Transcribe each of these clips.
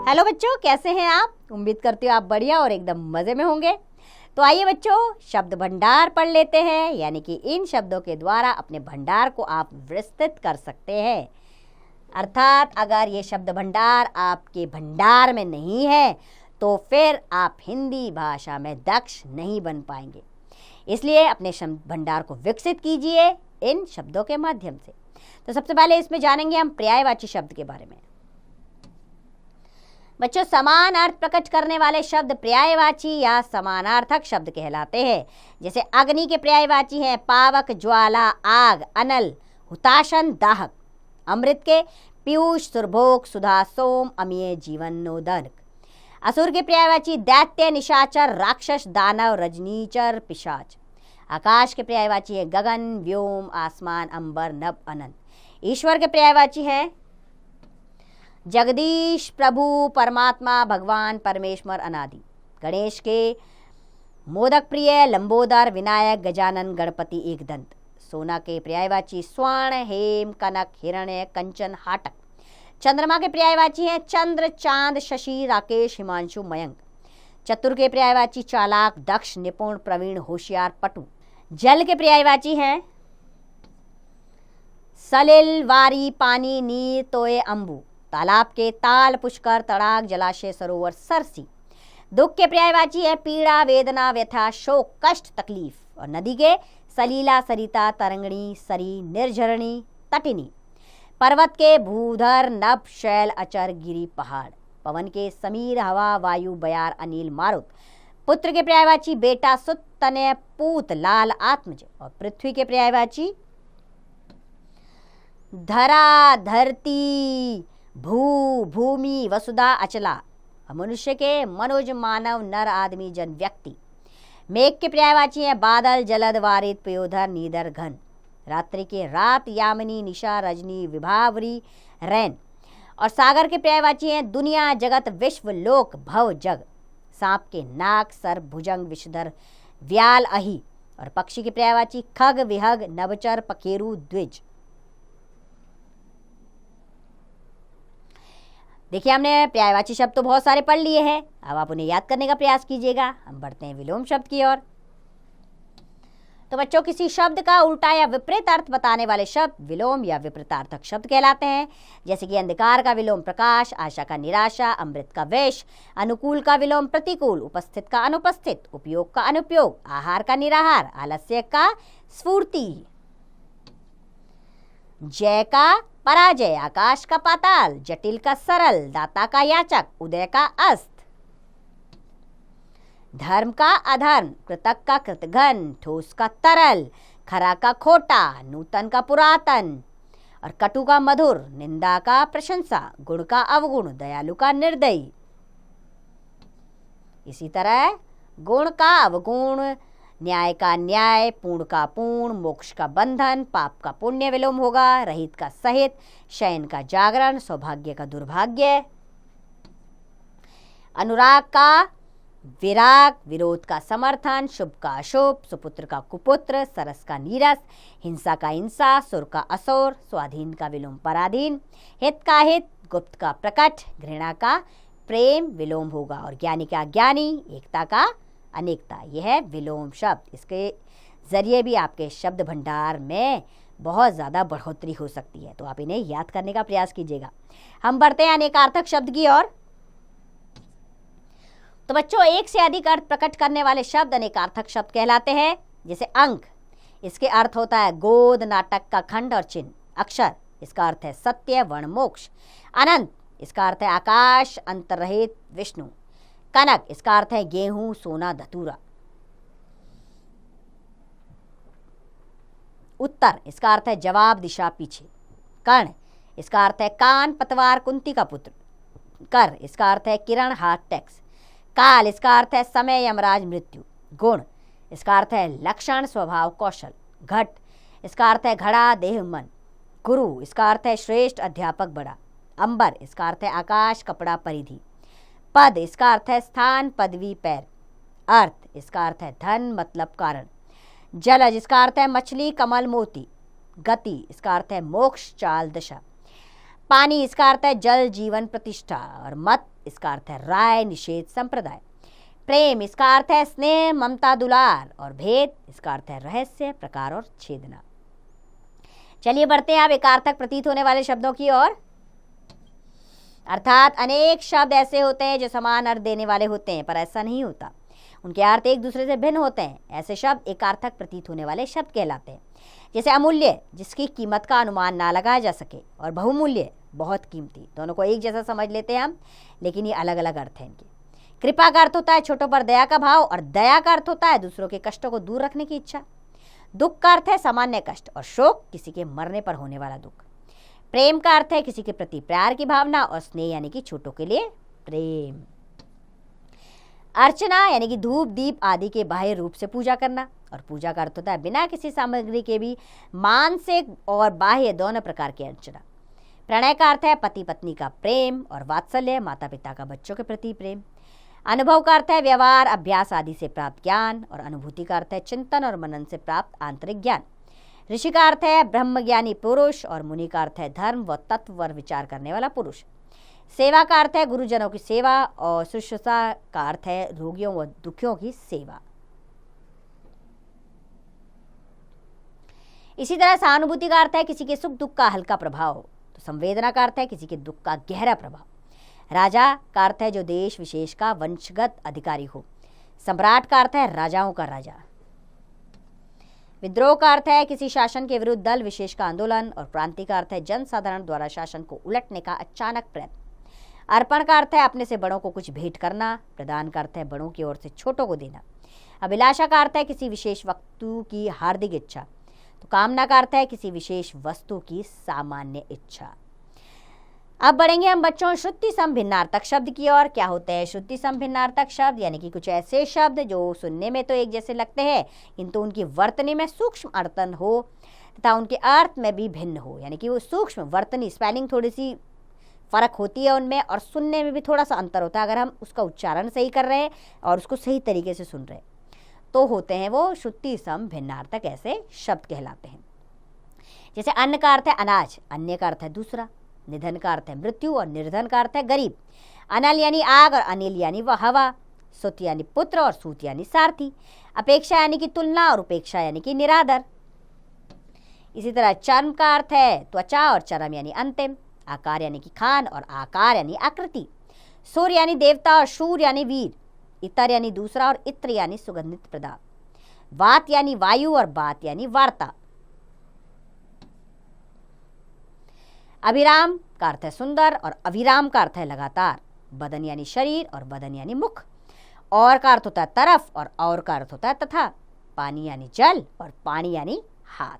Hello बच्चों, कैसे हैं आप? उम्मीद करती हूँ आप बढ़िया और एकदम मज़े में होंगे। तो आइए बच्चों, शब्द भंडार पढ़ लेते हैं, यानी कि इन शब्दों के द्वारा अपने भंडार को आप विस्तृत कर सकते हैं। अर्थात अगर ये शब्द भंडार आपके भंडार में नहीं है तो फिर आप हिंदी भाषा में दक्ष नहीं बन पाएंगे। इसलिए अपने शब्द भंडार को विकसित कीजिए इन शब्दों के माध्यम से। तो सबसे पहले इसमें जानेंगे हम पर्यायवाची शब्द के बारे में। बच्चों, समान अर्थ प्रकट करने वाले शब्द पर्यायवाची या समानार्थक शब्द कहलाते हैं। जैसे अग्नि के पर्यायवाची हैं पावक, ज्वाला, आग, अनल, हुताशन, दाहक। अमृत के पीयूष, सुरभोग, सुधा, सोम, अमीय, जीवन, नोदक। असुर के पर्यायवाची दैत्य, निशाचर, राक्षस, दानव, रजनीचर, पिशाच। आकाश के पर्यायवाची है गगन, व्योम, आसमान, अंबर, नभ, अनंत। ईश्वर के पर्यायवाची हैं जगदीश, प्रभु, परमात्मा, भगवान, परमेश्वर, अनादि। गणेश के मोदक प्रिय, लंबोदर, विनायक, गजानन, गणपति, एकदंत। सोना के पर्यायवाची स्वर्ण, हेम, कनक, हिरण्य, कंचन, हाटक। चंद्रमा के पर्यायवाची हैं चंद्र, चांद, शशि, राकेश, हिमांशु, मयंक। चतुर के पर्यायवाची चालाक, दक्ष, निपुण, प्रवीण, होशियार, पटु। जल के पर्यायवाची हैं सलिल, वारी, पानी, नीर, तोय, अंबु। तालाब के ताल, पुष्कर, तड़ाक, जलाशय, सरोवर, सरसी। दुख के पर्यायवाची है पीड़ा, वेदना, व्यथा, शोक, कष्ट, तकलीफ। और नदी के सलीला, सरिता, तरंगणी, सरी, निर्झरणी, तटिनी। पर्वत के भूधर, नभ, शैल, अचर, गिरी, पहाड़। पवन के समीर, हवा, वायु, बयार, अनिल, मारुत। पुत्र के पर्यायवाची बेटा, सुत, तनय, पूत, लाल, आत्मज। और पृथ्वी के पर्यायवाची धरा, धरती, भू, भूमि, वसुधा, अचला। मनुष्य के मनुज, मानव, नर, आदमी, जन, व्यक्ति। मेघ के पर्यायवाची हैं बादल, जलद, वारिद, पयोधर, नीदर, घन। रात्रि के रात, यामिनी, निशा, रजनी, विभावरी, रैन। और सागर के पर्यायवाची हैं दुनिया, जगत, विश्व, लोक, भव, जग। सांप के नाक, सर, भुजंग, विषधर, व्याल, अहि। और पक्षी के पर्यायवाची खग, विहग, नभचर, पखेरु, द्विज। देखिए, हमने पर्यायवाची शब्द तो बहुत सारे पढ़ लिए हैं। अब आप उन्हें याद करने का प्रयास कीजिएगा। हम बढ़ते हैं विलोम शब्द की ओर। तो बच्चों, किसी शब्द का उल्टा या विपरीत अर्थ बताने वाले शब्द विलोम या विपरीतार्थक शब्द कहलाते हैं। जैसे कि अंधकार का विलोम प्रकाश, आशा का निराशा, अमृत का विष, अनुकूल का विलोम प्रतिकूल, उपस्थित का अनुपस्थित, उपयोग का अनुपयोग, आहार का निराहार, आलस्य का स्फूर्ति, जय का पराजय, आकाश का पाताल, जटिल का सरल, दाता का याचक, उदय का अस्त, धर्म का अधर्म, कृतक का कृतघ्न, ठोस का तरल, खरा का खोटा, नूतन का पुरातन। और कटु का मधुर, निंदा का प्रशंसा, गुण का अवगुण, दयालु का निर्दयी। इसी तरह गुण का अवगुण, न्याय का न्याय, पूर्ण का पूर्ण, मोक्ष का बंधन, पाप का पुण्य विलोम होगा, रहित का सहित, शयन का जागरण, सौभाग्य का दुर्भाग्य। अनुराग का विराग, विरोध का समर्थन, शुभ का अशुभ, सुपुत्र का कुपुत्र, सरस का नीरस, हिंसा का हिंसा, सुर का असुर, स्वाधीन का विलोम पराधीन, हित का हित, गुप्त का प्रकट, घृणा का प्रेम विलोम होगा। और ज्ञानी का ज्ञानी, एकता का अनेकता। यह है विलोम शब्द। इसके जरिए भी आपके शब्द भंडार में बहुत ज़्यादा बढ़ोतरी हो सकती है। तो आप इन्हें याद करने का प्रयास कीजिएगा। हम बढ़ते हैं अनेकार्थक शब्द की ओर। तो बच्चों, एक से अधिक अर्थ प्रकट करने वाले शब्द अनेकार्थक शब्द कहलाते हैं। जैसे अंक, इसके अर्थ होता है गोद, नाटक का खंड और चिन्ह। अक्षर, इसका अर्थ है सत्य, वर्ण, मोक्ष। अनंत, इसका अर्थ है आकाश, अंतर्रहित, विष्णु। कनक, इसका अर्थ है गेहूं, सोना, धतूरा। उत्तर, इसका अर्थ है जवाब, दिशा, पीछे। कर्ण, इसका अर्थ है कान, पतवार, कुंती का पुत्र। कर, इसका अर्थ है किरण, हाथ, टैक्स। काल, इसका अर्थ है समय, यमराज, मृत्यु। गुण, इसका अर्थ है लक्षण, स्वभाव, कौशल। घट, इसका अर्थ है घड़ा, देह, मन। गुरु, इसका अर्थ है श्रेष्ठ, अध्यापक, बड़ा। अंबर, इसका अर्थ है आकाश, कपड़ा, परिधि। पद, इसका अर्थ है स्थान, पदवी, पैर। अर्थ, इसका अर्थ है धन, मतलब, कारण। जलज, इसका अर्थ है मछली, कमल, मोती। गति, इसका अर्थ है मोक्ष, चाल, दशा। पानी, इसका अर्थ है जल, जीवन, प्रतिष्ठा। और मत, इसका अर्थ है राय, निषेध, संप्रदाय। प्रेम इसका अर्थ है स्नेह, ममता, दुलार। और भेद इसका अर्थ है रहस्य, प्रकार और छेदना। चलिए बढ़ते हैं अब एकार्थक प्रतीत होने वाले शब्दों की ओर। अर्थात अनेक शब्द ऐसे होते हैं जो समान अर्थ देने वाले होते हैं, पर ऐसा नहीं होता, उनके अर्थ एक दूसरे से भिन्न होते हैं। ऐसे शब्द एकार्थक प्रतीत होने वाले शब्द कहलाते हैं। जैसे अमूल्य, जिसकी कीमत का अनुमान ना लगाया जा सके, और बहुमूल्य, बहुत कीमती। दोनों को एक जैसा समझ लेते हैं हम, लेकिन ये अलग अलग अर्थ हैं इनके। कृपा का अर्थ होता है छोटों पर दया का भाव, और दया का अर्थ होता है दूसरों के कष्टों को दूर रखने की इच्छा। दुख का अर्थ है सामान्य कष्ट, और शोक किसी के मरने पर होने वाला दुख। प्रेम का अर्थ है किसी के प्रति प्यार की भावना, और स्नेह यानी कि छोटों के लिए प्रेम। अर्चना यानी कि धूप, दीप आदि के बाह्य रूप से पूजा करना, और पूजा का अर्थ होता है बिना किसी सामग्री के भी मानसिक और बाह्य दोनों प्रकार की अर्चना। प्रणय का अर्थ है पति पत्नी का प्रेम, और वात्सल्य माता पिता का बच्चों के प्रति प्रेम। अनुभव का अर्थ है व्यवहार, अभ्यास आदि से प्राप्त ज्ञान, और अनुभूति का अर्थ है चिंतन और मनन से प्राप्त आंतरिक ज्ञान। ऋषि का अर्थ है ब्रह्मज्ञानी पुरुष, और मुनि का अर्थ है धर्म व तत्व पर विचार करने वाला पुरुष। सेवा का अर्थ है गुरुजनों की सेवा, और शुश्रूषा का अर्थ है रोगियों व दुखियों की सेवा। इसी तरह सहानुभूति का अर्थ है किसी के सुख दुख का हल्का प्रभाव। तो संवेदना का अर्थ है किसी के दुख का गहरा प्रभाव। राजा का अर्थ है जो देश विशेष का वंशगत अधिकारी हो। सम्राट का अर्थ है राजाओं का राजा। विद्रोह का अर्थ है किसी शासन के विरुद्ध दल विशेष का आंदोलन, और क्रांति का अर्थ है जनसाधारण द्वारा शासन को उलटने का अचानक प्रयत्न। अर्पण का अर्थ है अपने से बड़ों को कुछ भेंट करना। प्रदान का अर्थ है बड़ों की ओर से छोटों को देना। अभिलाषा का अर्थ है किसी विशेष वस्तु की हार्दिक इच्छा। तो कामना का अर्थ है किसी विशेष वस्तु की सामान्य इच्छा। अब बढ़ेंगे हम बच्चों श्रुति सम भिन्नार्थक शब्द की ओर। क्या होते हैं श्रुति सम भिन्नार्थक शब्द? यानी कि कुछ ऐसे शब्द जो सुनने में तो एक जैसे लगते हैं, किंतु उनकी वर्तनी में सूक्ष्म अर्थन हो तथा उनके अर्थ में भी भिन्न हो। यानी कि वो सूक्ष्म वर्तनी, स्पेलिंग थोड़ी सी फर्क होती है उनमें, और सुनने में भी थोड़ा सा अंतर होता है। अगर हम उसका उच्चारण सही कर रहे हैं और उसको सही तरीके से सुन रहे हैं तो होते हैं वो श्रुति सम भिन्नार्थक ऐसे शब्द कहलाते हैं। जैसे अन्न का अर्थ है अनाज, अन्य का अर्थ है दूसरा। निधन का अर्थ है मृत्यु, और निर्धन का अर्थ है गरीब। अनल यानी आग, और अनिल यानी वह हवा। सुत यानी पुत्र, और सूत यानी सारथी। अपेक्षा यानी कि तुलना, और उपेक्षा यानी कि निरादर। इसी तरह चर्म का अर्थ है त्वचा, और चरम यानी अंतिम। आकार यानी कि खान, और आकार यानी आकृति। सूर्य यानी देवता, और शूर यानी वीर। इतर यानी दूसरा, और इत्र यानी सुगंधित पदार्थ। वात यानी वायु, और बात यानी वार्ता। अभिराम का अर्थ है सुंदर, और अविराम का अर्थ है लगातार। बदन यानी शरीर, और बदन यानी मुख। और का अर्थ होता है तरफ, और का अर्थ होता है तथा। पानी यानी जल, और पानी यानी हाथ।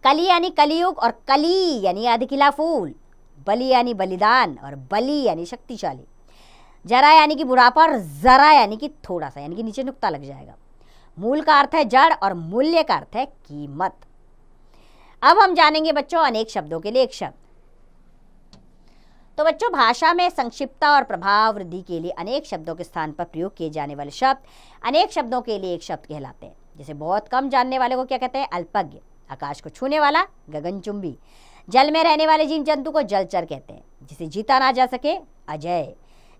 कली यानी कलियुग, और कली यानी आधिकिला फूल। बलि यानी बलिदान, और बलि यानी शक्तिशाली। जरा यानी कि बुढ़ापा, और जरा यानी कि थोड़ा सा, यानी कि नीचे नुक्ता लग जाएगा। मूल का अर्थ है जड़, और मूल्य का अर्थ है कीमत। अब हम जानेंगे बच्चों अनेक शब्दों के लिए एक शब्द। तो बच्चों भाषा में संक्षिप्तता और प्रभाव वृद्धि के लिए अनेक शब्दों के स्थान पर प्रयोग किए जाने वाले शब्द अनेक शब्दों के लिए एक शब्द कहलाते हैं। जैसे बहुत कम जानने वाले को क्या कहते हैं? अल्पज्ञ। आकाश को छूने वाला गगनचुंबी। जल में रहने वाले जीव जंतु को जलचर कहते हैं। जिसे जीता ना जा सके अजय।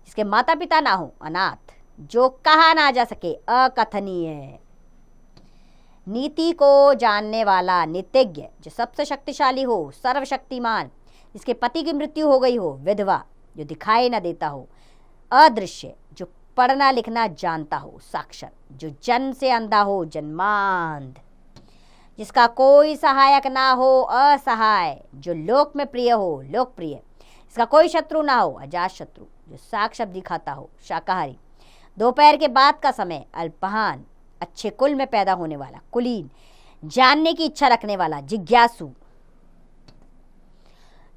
जिसके माता पिता ना हो अनाथ। जो कहा ना जा सके अकथनीय। नीति को जानने वाला नीतिज्ञ। जो सबसे शक्तिशाली हो सर्वशक्तिमान। जिसके पति की मृत्यु हो गई हो विधवा। जो दिखाई ना देता हो अदृश्य। जो पढ़ना लिखना जानता हो साक्षर। जो जन्म से अंधा हो जन्मांध। जिसका कोई सहायक ना हो असहाय। जो लोक में प्रिय हो लोकप्रिय। जिसका कोई शत्रु ना हो अजात शत्रु। जो शाक सब्जी खाता हो शाकाहारी। दोपहर के बाद का समय अल्पहान। अच्छे कुल में पैदा होने वाला कुलीन। जानने की इच्छा रखने वाला जिज्ञासु।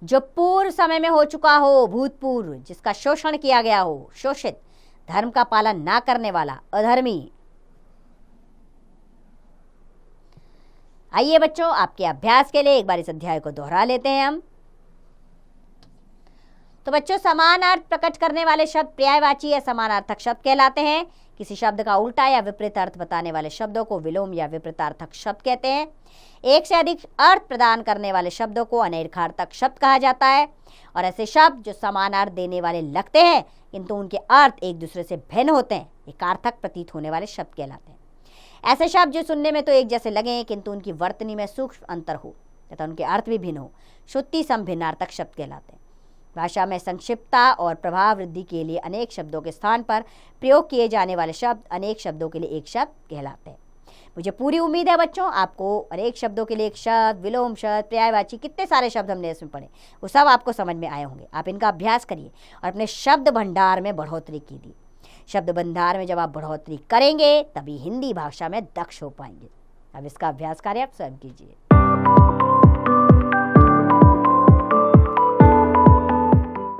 जो पूर्व समय में हो चुका हो भूतपूर्व। जिसका शोषण किया गया हो शोषित। धर्म का पालन ना करने वाला अधर्मी। आइए बच्चों आपके अभ्यास के लिए एक बार इस अध्याय को दोहरा लेते हैं हम। तो बच्चों, समान अर्थ प्रकट करने वाले शब्द पर्यायवाची या समानार्थक शब्द कहलाते हैं। किसी शब्द का उल्टा या विपरीत अर्थ बताने वाले शब्दों को विलोम या विपरीतार्थक शब्द कहते हैं। एक से अधिक अर्थ प्रदान करने वाले शब्दों को अनेकार्थक शब्द कहा जाता है। और ऐसे शब्द जो समान अर्थ देने वाले लगते हैं किंतु उनके अर्थ एक दूसरे से भिन्न होते हैं, एकार्थक प्रतीत होने वाले शब्द कहलाते हैं। ऐसे शब्द जो सुनने में तो एक जैसे लगें किंतु उनकी वर्तनी में सूक्ष्म अंतर हो तथा उनके अर्थ भी भिन्न हो, श्रुति सम भिन्नार्थक शब्द कहलाते हैं। भाषा में संक्षिप्तता और प्रभाव वृद्धि के लिए अनेक शब्दों के स्थान पर प्रयोग किए जाने वाले शब्द अनेक शब्दों के लिए एक शब्द कहलाते हैं। मुझे पूरी उम्मीद है बच्चों, आपको अनेक शब्दों के लिए एक शब्द, विलोम शब्द, पर्यायवाची, कितने सारे शब्द हमने इसमें पढ़े, वो सब आपको समझ में आए होंगे। आप इनका अभ्यास करिए और अपने शब्द भंडार में बढ़ोतरी कीजिए। शब्द भंडार में जब आप बढ़ोतरी करेंगे तभी हिंदी भाषा में दक्ष हो पाएंगे। अब इसका अभ्यास कार्य आप स्वयं कीजिए।